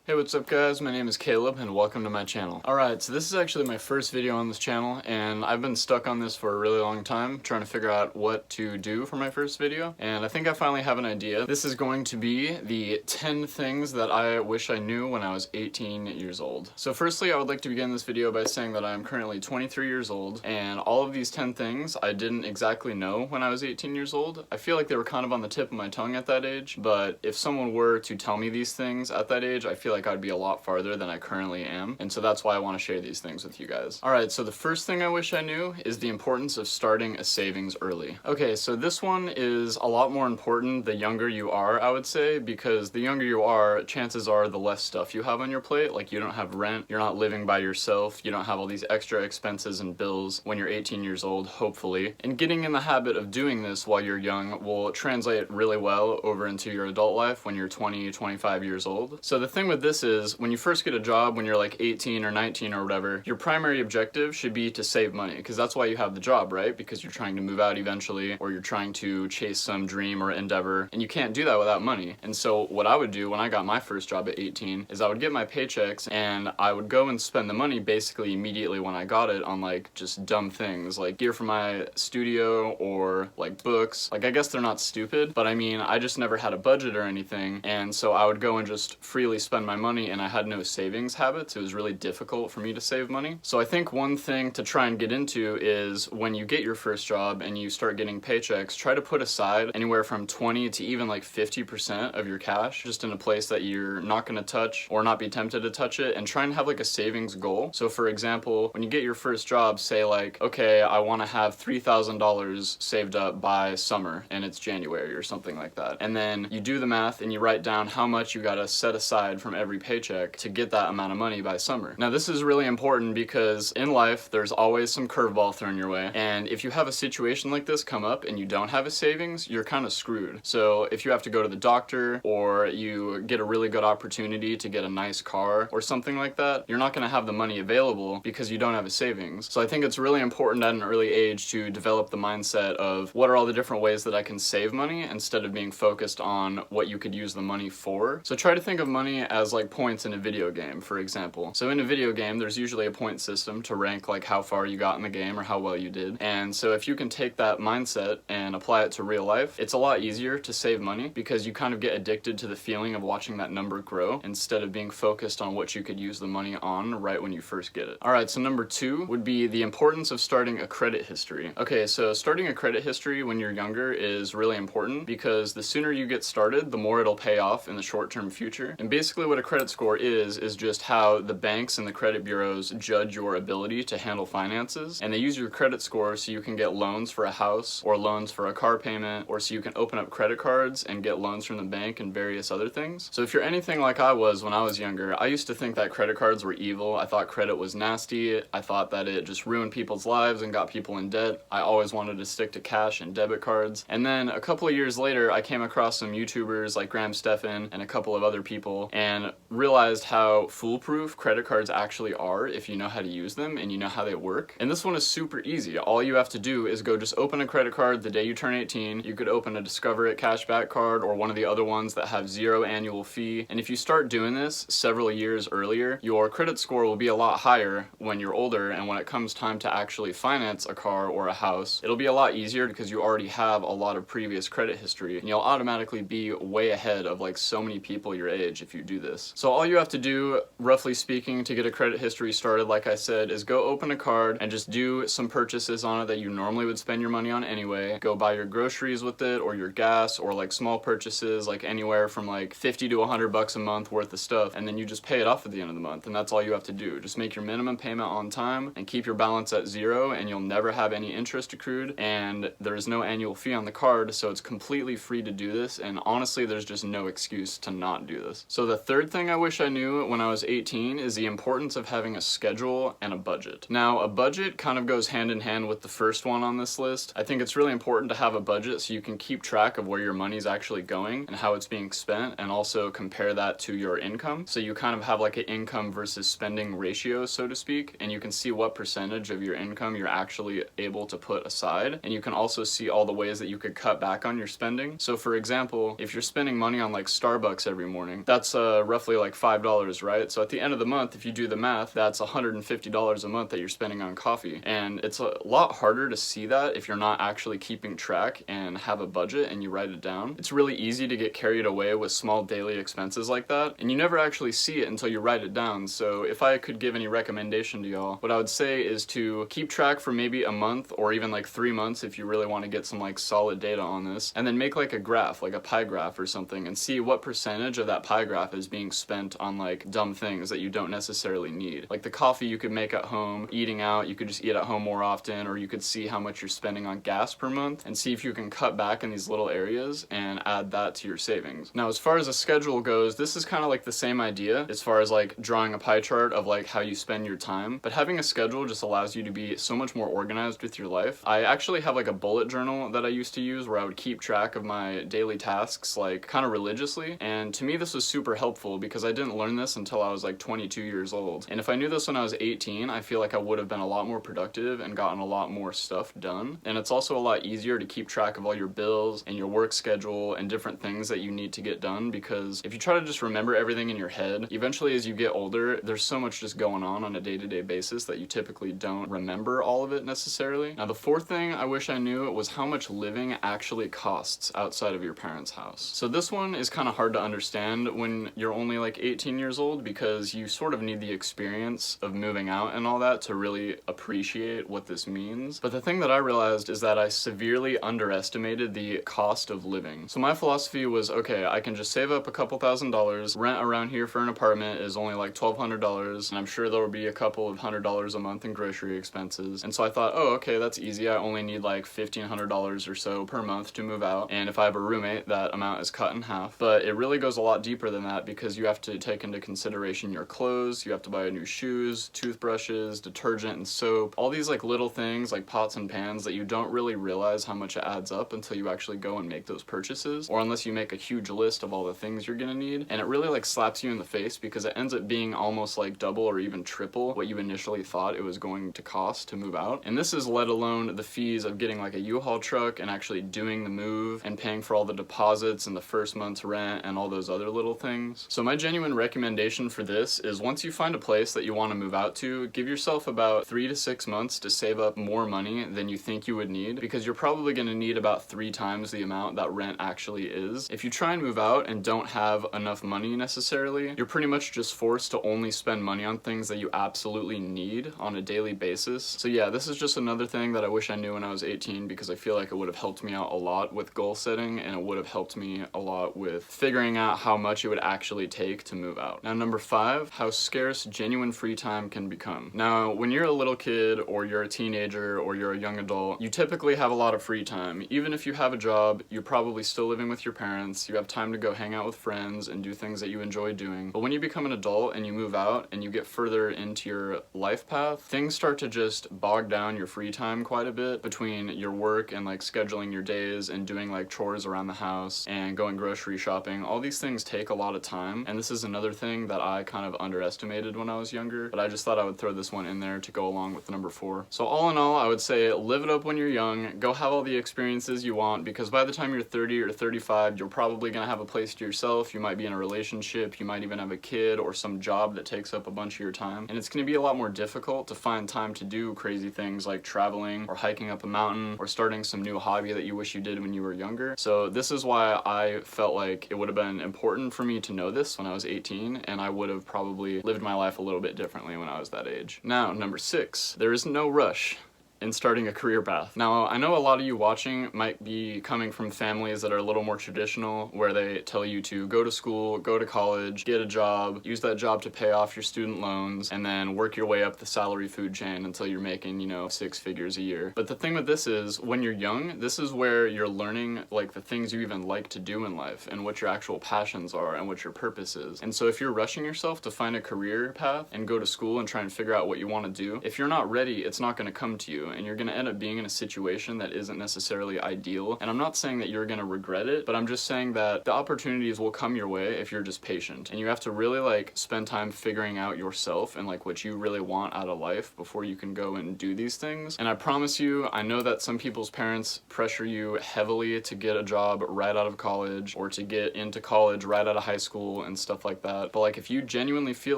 Hey, what's up guys? My name is Caleb and welcome to my channel. Alright, so this is actually my first video on this channel and I've been stuck on this for a really long time trying to figure out what to do for my first video, and I think I finally have an idea. This is going to be the 10 things that I wish I knew when I was 18 years old. So firstly, I would like to begin this video by saying that I am currently 23 years old and all of these 10 things I didn't exactly know when I was 18 years old. I feel like they were kind of on the tip of my tongue at that age, but if someone were to tell me these things at that age, I feel like I'd be a lot farther than I currently am, and so that's why I want to share these things with you guys. Alright, so the first thing I wish I knew is the importance of starting a savings early. Okay, so this one is a lot more important the younger you are, I would say, because the younger you are, chances are the less stuff you have on your plate. Like, you don't have rent, you're not living by yourself, you don't have all these extra expenses and bills when you're 18 years old, hopefully. And getting in the habit of doing this while you're young will translate really well over into your adult life when you're 20, 25 years old. So the thing with this is, when you first get a job when you're like 18 or 19 or whatever, your primary objective should be to save money, because that's why you have the job, right? Because you're trying to move out eventually, or you're trying to chase some dream or endeavor, and you can't do that without money. And so what I would do when I got my first job at 18 is I would get my paychecks and I would go and spend the money basically immediately when I got it on like just dumb things like gear for my studio or like books. Like, I guess they're not stupid, but I mean, I just never had a budget or anything, and so I would go and just freely spend my money, and I had no savings habits. It was really difficult for me to save money. So I think one thing to try and get into is when you get your first job and you start getting paychecks, try to put aside anywhere from 20 to even like 50% of your cash just in a place that you're not going to touch or not be tempted to touch it, and try and have like a savings goal. So for example, when you get your first job, say like, okay, I want to have $3,000 saved up by summer and it's January or something like that. And then you do the math and you write down how much you got to set aside from every paycheck to get that amount of money by summer. Now this is really important because in life there's always some curveball thrown your way, and if you have a situation like this come up and you don't have a savings, you're kind of screwed. So if you have to go to the doctor, or you get a really good opportunity to get a nice car or something like that, you're not going to have the money available because you don't have a savings. So I think it's really important at an early age to develop the mindset of what are all the different ways that I can save money instead of being focused on what you could use the money for. So try to think of money as like points in a video game, for example. So in a video game, there's usually a point system to rank like how far you got in the game or how well you did. And so if you can take that mindset and apply it to real life, it's a lot easier to save money because you kind of get addicted to the feeling of watching that number grow instead of being focused on what you could use the money on right when you first get it. Alright, so number 2 would be the importance of starting a credit history. Okay, so starting a credit history when you're younger is really important because the sooner you get started, the more it'll pay off in the short-term future. And basically what a credit score is just how the banks and the credit bureaus judge your ability to handle finances, and they use your credit score so you can get loans for a house or loans for a car payment, or so you can open up credit cards and get loans from the bank and various other things. So if you're anything like I was when I was younger, I used to think that credit cards were evil. I thought credit was nasty. I thought that it just ruined people's lives and got people in debt. I always wanted to stick to cash and debit cards. And then a couple of years later, I came across some YouTubers like Graham Stephan and a couple of other people and realized how foolproof credit cards actually are if you know how to use them and you know how they work. And this one is super easy. All you have to do is go just open a credit card the day you turn 18. You could open a Discover It cashback card or one of the other ones that have 0 annual fee. And if you start doing this several years earlier, your credit score will be a lot higher when you're older, and when it comes time to actually finance a car or a house, it'll be a lot easier because you already have a lot of previous credit history, and you'll automatically be way ahead of like so many people your age if you do this. So all you have to do, roughly speaking, to get a credit history started, like I said, is go open a card and just do some purchases on it that you normally would spend your money on anyway. Go buy your groceries with it, or your gas, or like small purchases like anywhere from like 50 to $100 a month worth of stuff, and then you just pay it off at the end of the month, and that's all you have to do. Just make your minimum payment on time and keep your balance at 0, and you'll never have any interest accrued, and there's no annual fee on the card, so it's completely free to do this, and honestly there's just no excuse to not do this. So the third thing I wish I knew when I was 18 is the importance of having a schedule and a budget. Now, a budget kind of goes hand in hand with the first one on this list. I think it's really important to have a budget so you can keep track of where your money's actually going and how it's being spent, and also compare that to your income. So you kind of have like an income versus spending ratio, so to speak, and you can see what percentage of your income you're actually able to put aside, and you can also see all the ways that you could cut back on your spending. So for example, if you're spending money on like Starbucks every morning, that's roughly roughly like $5, right? So at the end of the month, if you do the math, that's $150 a month that you're spending on coffee. And it's a lot harder to see that if you're not actually keeping track and have a budget and you write it down. It's really easy to get carried away with small daily expenses like that, and you never actually see it until you write it down. So if I could give any recommendation to y'all, what I would say is to keep track for maybe a month or even like 3 months if you really want to get some like solid data on this, and then make like a graph, like a pie graph or something, and see what percentage of that pie graph is being spent on like dumb things that you don't necessarily need. Like the coffee you could make at home, eating out, you could just eat at home more often, or you could see how much you're spending on gas per month and see if you can cut back in these little areas and add that to your savings. Now, as far as a schedule goes, this is kind of like the same idea as far as like drawing a pie chart of like how you spend your time, but having a schedule just allows you to be so much more organized with your life. I actually have like a bullet journal that I used to use where I would keep track of my daily tasks like kind of religiously, and to me this was super helpful because I didn't learn this until I was like 22 years old. And if I knew this when I was 18, I feel like I would have been a lot more productive and gotten a lot more stuff done. And it's also a lot easier to keep track of all your bills and your work schedule and different things that you need to get done, because if you try to just remember everything in your head, eventually as you get older, there's so much just going on a day-to-day basis that you typically don't remember all of it necessarily. Now, the fourth thing I wish I knew was how much living actually costs outside of your parents' house. So this one is kind of hard to understand when you're only like 18 years old, because you sort of need the experience of moving out and all that to really appreciate what this means. But the thing that I realized is that I severely underestimated the cost of living. So my philosophy was, okay, I can just save up a couple $1,000s. Rent around here for an apartment is only like $1,200, and I'm sure there will be a couple of $100 a month in grocery expenses. And so I thought, oh, okay, that's easy. I only need like $1,500 or so per month to move out. And if I have a roommate, that amount is cut in half. But it really goes a lot deeper than that, because you have to take into consideration your clothes, you have to buy new shoes, toothbrushes, detergent and soap, all these like little things like pots and pans that you don't really realize how much it adds up until you actually go and make those purchases, or unless you make a huge list of all the things you're gonna need. And it really like slaps you in the face, because it ends up being almost like double or even triple what you initially thought it was going to cost to move out. And this is let alone the fees of getting like a U-Haul truck and actually doing the move and paying for all the deposits and the first month's rent and all those other little things. So my genuine recommendation for this is, once you find a place that you want to move out to, give yourself about 3 to 6 months to save up more money than you think you would need, because you're probably going to need about 3 times the amount that rent actually is. If you try and move out and don't have enough money necessarily, you're pretty much just forced to only spend money on things that you absolutely need on a daily basis. So yeah, this is just another thing that I wish I knew when I was 18, because I feel like it would have helped me out a lot with goal setting, and it would have helped me a lot with figuring out how much it would actually take to move out. Now, number 5, how scarce genuine free time can become. Now, when you're a little kid, or you're a teenager, or you're a young adult, you typically have a lot of free time. Even if you have a job, you're probably still living with your parents, you have time to go hang out with friends and do things that you enjoy doing. But when you become an adult and you move out and you get further into your life path, things start to just bog down your free time quite a bit, between your work and like scheduling your days and doing like chores around the house and going grocery shopping. All these things take a lot of time, and this is another thing that I kind of underestimated when I was younger, but I just thought I would throw this one in there to go along with number 4. So all in all, I would say live it up when you're young, go have all the experiences you want, because by the time you're 30 or 35, you're probably gonna have a place to yourself, you might be in a relationship, you might even have a kid or some job that takes up a bunch of your time, and it's gonna be a lot more difficult to find time to do crazy things like traveling or hiking up a mountain or starting some new hobby that you wish you did when you were younger. So this is why I felt like it would have been important for me to know this when I was 18, and I would have probably lived my life a little bit differently when I was that age. Now, number 6, there is no rush in starting a career path. Now, I know a lot of you watching might be coming from families that are a little more traditional, where they tell you to go to school, go to college, get a job, use that job to pay off your student loans, and then work your way up the salary food chain until you're making, 6 figures a year. But the thing with this is, when you're young, this is where you're learning like the things you even like to do in life, and what your actual passions are, and what your purpose is. And so if you're rushing yourself to find a career path and go to school and try and figure out what you want to do, if you're not ready, it's not going to come to you. you, and you're gonna end up being in a situation that isn't necessarily ideal. And I'm not saying that you're gonna regret it, but I'm just saying that the opportunities will come your way if you're just patient. And you have to really like spend time figuring out yourself and like what you really want out of life before you can go and do these things. And I promise you, I know that some people's parents pressure you heavily to get a job right out of college or to get into college right out of high school and stuff like that. But like if you genuinely feel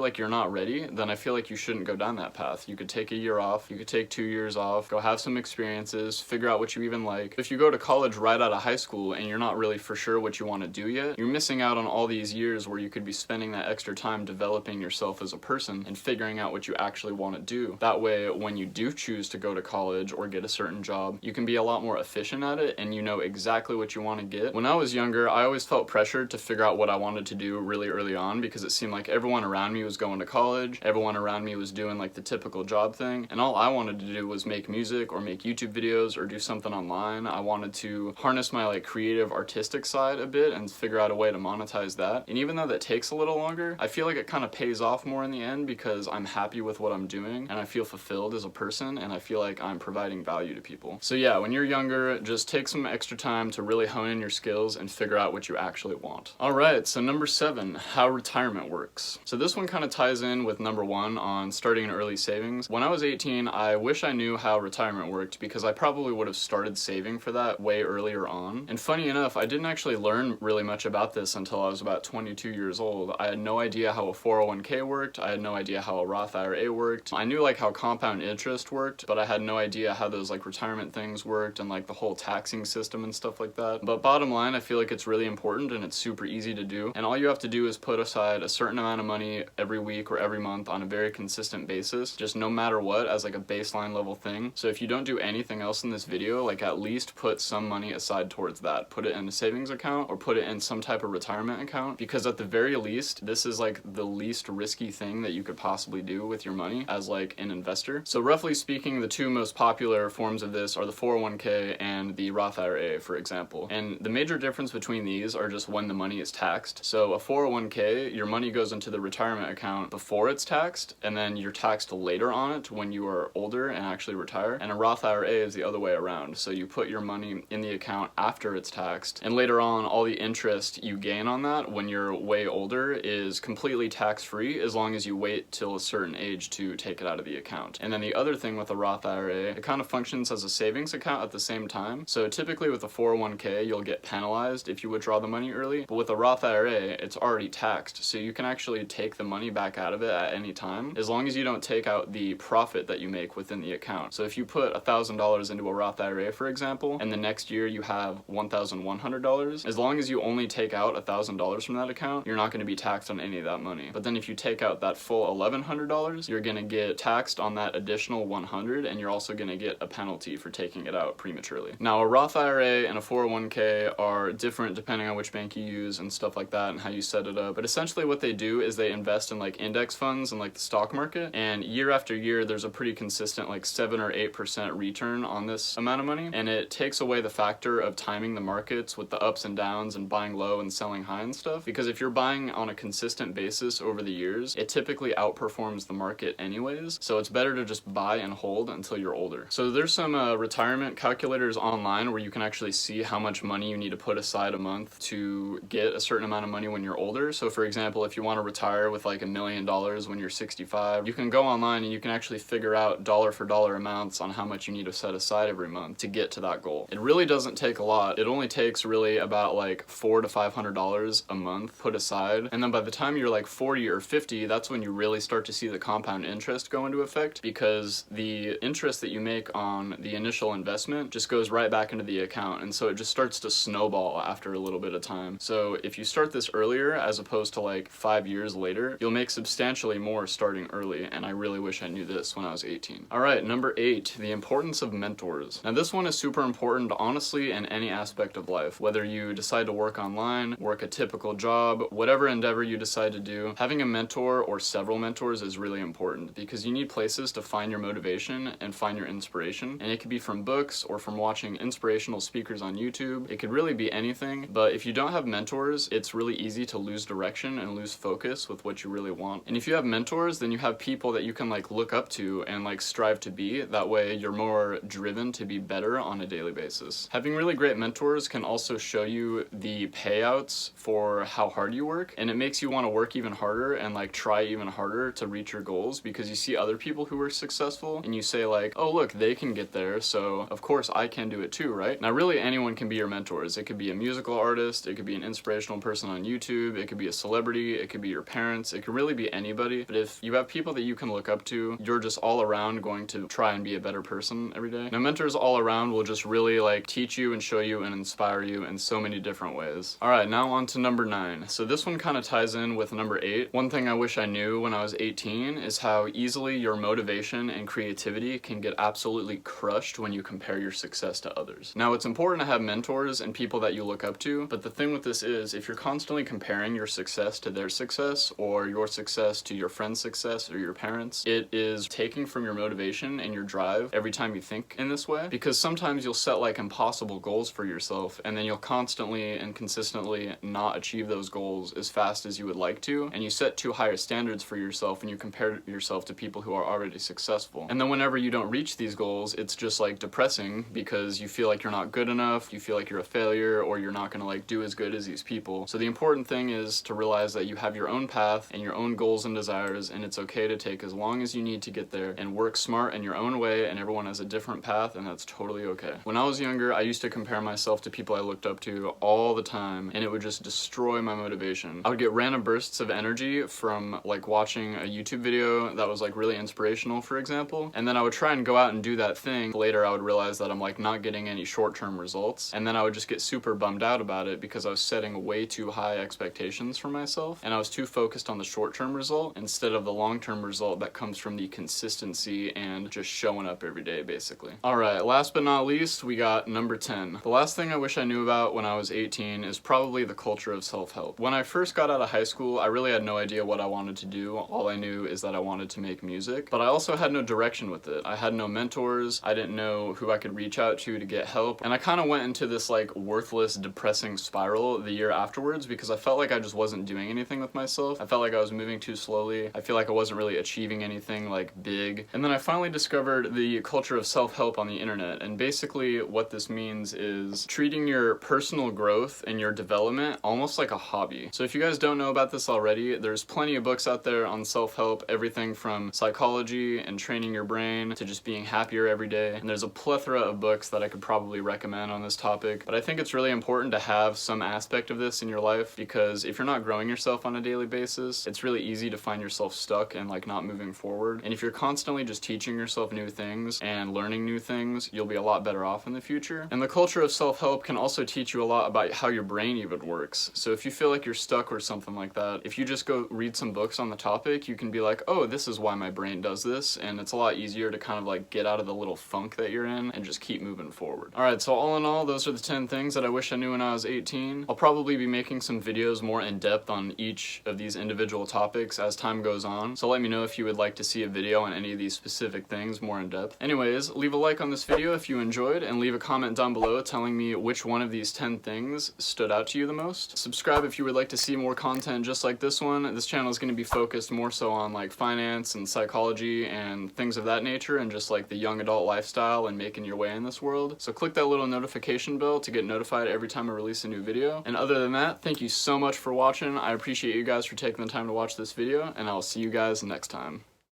like you're not ready, then I feel like you shouldn't go down that path. You could take a year off, you could take 2 years off, go have some experiences, figure out what you even like. If you go to college right out of high school and you're not really for sure what you want to do yet, you're missing out on all these years where you could be spending that extra time developing yourself as a person and figuring out what you actually want to do. That way, when you do choose to go to college or get a certain job, you can be a lot more efficient at it and you know exactly what you want to get. When I was younger, I always felt pressured to figure out what I wanted to do really early on because it seemed like everyone around me was going to college, everyone around me was doing like the typical job thing, and all I wanted to do was make music or make YouTube videos or do something online. I wanted to harness my like creative artistic side a bit and figure out a way to monetize that. And even though that takes a little longer, I feel like it kind of pays off more in the end because I'm happy with what I'm doing and I feel fulfilled as a person and I feel like I'm providing value to people. So yeah, when you're younger, just take some extra time to really hone in your skills and figure out what you actually want. Alright, so number 7, how retirement works. So this one kind of ties in with number 1 on starting an early savings. When I was 18, I wish I knew how retirement worked because I probably would have started saving for that way earlier on. And funny enough, I didn't actually learn really much about this until I was about 22 years old. I had no idea how a 401k worked. I had no idea how a Roth IRA worked. I knew like how compound interest worked, but I had no idea how those like retirement things worked and like the whole taxing system and stuff like that. But bottom line, I feel like it's really important and it's super easy to do. And all you have to do is put aside a certain amount of money every week or every month on a very consistent basis, just no matter what, as like a baseline level thing. So if you don't do anything else in this video, like at least put some money aside towards that. Put it in a savings account or put it in some type of retirement account, because at the very least, this is like the least risky thing that you could possibly do with your money as like an investor. So roughly speaking, the two most popular forms of this are the 401k and the Roth IRA, for example. And the major difference between these are just when the money is taxed. So a 401k, your money goes into the retirement account before it's taxed, and then you're taxed later on it when you are older and actually retire. And a Roth IRA is the other way around. So you put your money in the account after it's taxed, and later on all the interest you gain on that when you're way older is completely tax-free as long as you wait till a certain age to take it out of the account. And then the other thing with a Roth IRA, it kind of functions as a savings account at the same time. So typically with a 401k, you'll get penalized if you withdraw the money early, but with a Roth IRA, it's already taxed. So you can actually take the money back out of it at any time, as long as you don't take out the profit that you make within the account. So if you put $1,000 into a Roth IRA, for example, and the next year you have $1,100, as long as you only take out $1,000 from that account, you're not going to be taxed on any of that money. But then if you take out that full $1,100, you're going to get taxed on that additional $100, and you're also going to get a penalty for taking it out prematurely. Now, a Roth IRA and a 401k are different depending on which bank you use and stuff like that and how you set it up. But essentially what they do is they invest in like index funds and like the stock market, and year after year there's a pretty consistent like 7 or 8% return on this amount of money, and it takes away the factor of timing the markets with the ups and downs and buying low and selling high and stuff, because if you're buying on a consistent basis over the years, it typically outperforms the market anyways. So it's better to just buy and hold until you're older. So there's some retirement calculators online where you can actually see how much money you need to put aside a month to get a certain amount of money when you're older. So for example, if you want to retire with like $1 million when you're 65, you can go online and you can actually figure out dollar for dollar amounts on how much you need to set aside every month to get to that goal. It really doesn't take a lot. It only takes really about like $400 to $500 a month put aside. And then by the time you're like 40 or 50, that's when you really start to see the compound interest go into effect, because the interest that you make on the initial investment just goes right back into the account. And so it just starts to snowball after a little bit of time. So if you start this earlier as opposed to like 5 years later, you'll make substantially more starting early. And I really wish I knew this when I was 18. All right, number 8, the importance of mentors. Now this one is super important, honestly, in any aspect of life. Whether you decide to work online, work a typical job, whatever endeavor you decide to do, having a mentor or several mentors is really important, because you need places to find your motivation and find your inspiration. And it could be from books or from watching inspirational speakers on YouTube. It could really be anything. But if you don't have mentors, it's really easy to lose direction and lose focus with what you really want. And if you have mentors, then you have people that you can like look up to and like strive to be. That that way you're more driven to be better on a daily basis. Having really great mentors can also show you the payouts for how hard you work, and it makes you want to work even harder and like try even harder to reach your goals, because you see other people who are successful and you say like, oh look, they can get there, so of course I can do it too, right? Now really anyone can be your mentors. It could be a musical artist, it could be an inspirational person on YouTube, it could be a celebrity, it could be your parents, it could really be anybody. But if you have people that you can look up to, you're just all around going to try and be a better person every day. Now mentors all around will just really like teach you and show you and inspire you in so many different ways. Alright, now on to number 9. So this one kind of ties in with number 8. One thing I wish I knew when I was 18 is how easily your motivation and creativity can get absolutely crushed when you compare your success to others. Now it's important to have mentors and people that you look up to, but the thing with this is if you're constantly comparing your success to their success, or your success to your friend's success or your parents, it is taking from your motivation and your drive every time you think in this way, because sometimes you'll set like impossible goals for yourself and then you'll constantly and consistently not achieve those goals as fast as you would like to, and you set too higher standards for yourself and you compare yourself to people who are already successful. And then whenever you don't reach these goals, it's just like depressing because you feel like you're not good enough, you feel like you're a failure, or you're not gonna like do as good as these people. So the important thing is to realize that you have your own path and your own goals and desires, and it's okay to take as long as you need to get there and work smart in your own way, and everyone has a different path and that's totally okay. When I was younger, I used to compare myself to people I looked up to all the time, and it would just destroy my motivation. I would get random bursts of energy from like watching a YouTube video that was like really inspirational, for example, and then I would try and go out and do that thing. Later I would realize that I'm like not getting any short-term results, and then I would just get super bummed out about it because I was setting way too high expectations for myself and I was too focused on the short-term result instead of the long-term result that comes from the consistency and just showing up every day, basically. Alright, last but not least, we got number 10. The last thing I wish I knew about when I was 18 is probably the culture of self-help. When I first got out of high school, I really had no idea what I wanted to do. All I knew is that I wanted to make music, but I also had no direction with it. I had no mentors, I didn't know who I could reach out to get help, and I kind of went into this like worthless, depressing spiral the year afterwards because I felt like I just wasn't doing anything with myself. I felt like I was moving too slowly. I feel like I wasn't really achieving anything like big. And then I finally discovered the culture of self-help on the internet, and basically what this means is treating your personal growth and your development almost like a hobby. So if you guys don't know about this already, there's plenty of books out there on self-help, everything from psychology and training your brain to just being happier every day. And there's a plethora of books that I could probably recommend on this topic, but I think it's really important to have some aspect of this in your life, because if you're not growing yourself on a daily basis, it's really easy to find yourself stuck and like not moving forward. And if you're constantly just teaching yourself new things and learning new things, you'll be a lot better off in the future. And the culture of self-help can also teach you a lot about how your brain even works. So if you feel like you're stuck or something like that, if you just go read some books on the topic, you can be like, oh, this is why my brain does this, and it's a lot easier to kind of like get out of the little funk that you're in and just keep moving forward. Alright, so all in all, those are the 10 things that I wish I knew when I was 18. I'll probably be making some videos more in depth on each of these individual topics as time goes on, so let me know if you would like to see a video on any of these specific things more in depth. Anyways, leave a like on this video if you enjoyed, and leave a comment down below telling me which one of these 10 things stood out to you the most. Subscribe if you would like to see more content just like this one. This channel is going to be focused more so on like finance and psychology and things of that nature, and just like the young adult lifestyle and making your way in this world. So click that little notification bell to get notified every time I release a new video. And other than that, thank you so much for watching. I appreciate you guys for taking the time to watch this video, and I'll see you guys next time.